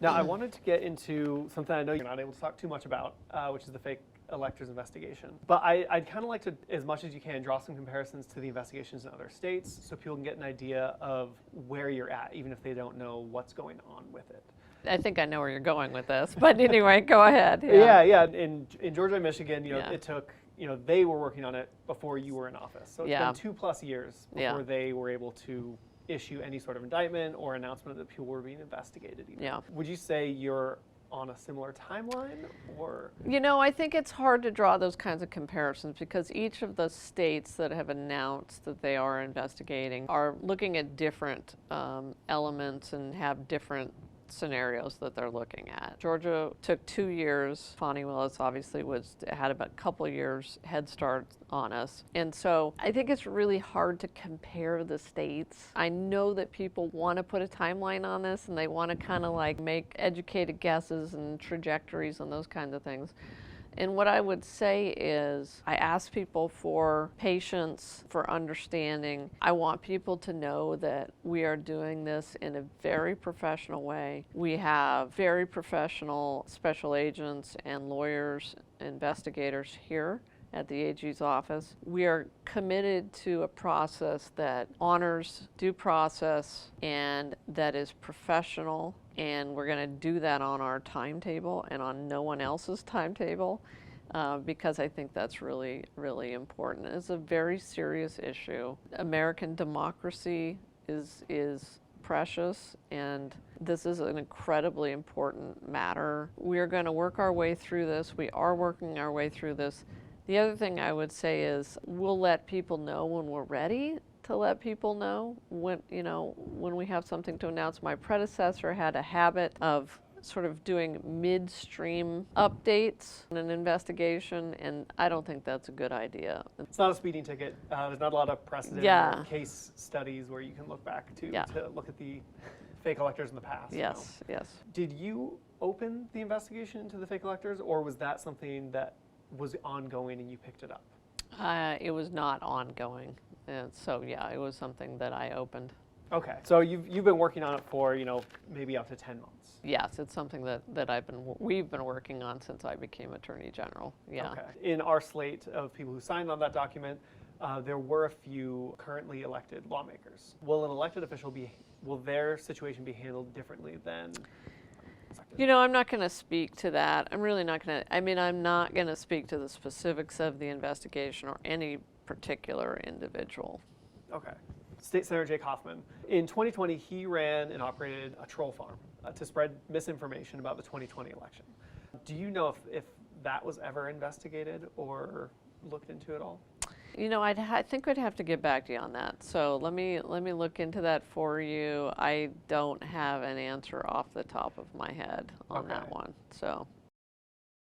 Now, I wanted to get into something I know you're not able to talk too much about, which is the fake electors investigation. But I'd kind of like to, as much as you can, draw some comparisons to the investigations in other states so people can get an idea of where you're at, even if they don't know what's going on with it. I think I know where you're going with this, but anyway, go ahead. Yeah. In Georgia and Michigan, Yeah. it took, they were working on it before you were in office. So it's Yeah. been 2+ years before they were able to issue any sort of indictment or announcement that people were being investigated even. Yeah. Would you say you're on a similar timeline, or? I think it's hard to draw those kinds of comparisons because each of the states that have announced that they are investigating are looking at different elements and have different scenarios that they're looking at. Georgia took 2 years. Fani Willis obviously had about a couple of years head start on us. And so I think it's really hard to compare the states. I know that people want to put a timeline on this and they want to kind of like make educated guesses and trajectories and those kinds of things. And what I would say is I ask people for patience, for understanding. I want people to know that we are doing this in a very professional way. We have very professional special agents and lawyers, investigators here at the AG's office. We are committed to a process that honors due process and that is professional, and we're going to do that on our timetable and on no one else's timetable because I think that's really, really important. It's a very serious issue. American democracy is precious, and this is an incredibly important matter. We are going to work our way through this. We are working our way through this. The other thing I would say is we'll let people know when we're ready to let people know when we have something to announce. My predecessor had a habit of sort of doing midstream updates in an investigation, and I don't think that's a good idea. It's not a speeding ticket. There's not a lot of precedent or case studies where you can look back to look at the fake electors in the past. Yes. Did you open the investigation into the fake electors, or was that something that was ongoing and you picked it up? It was not ongoing, and so it was something that I opened. Okay, so you've been working on it for maybe up to 10 months. Yes, it's something that we've been working on since I became Attorney General. Yeah. Okay. In our slate of people who signed on that document, there were a few currently elected lawmakers. Will an elected official will their situation be handled differently than? I'm not going to speak to that. I'm really not going to. I'm not going to speak to the specifics of the investigation or any particular individual. Okay. State Senator Jake Hoffman. In 2020, he ran and operated a troll farm to spread misinformation about the 2020 election. Do you know if that was ever investigated or looked into at all? I think I'd have to get back to you on that. So let me look into that for you. I don't have an answer off the top of my head on that one. So.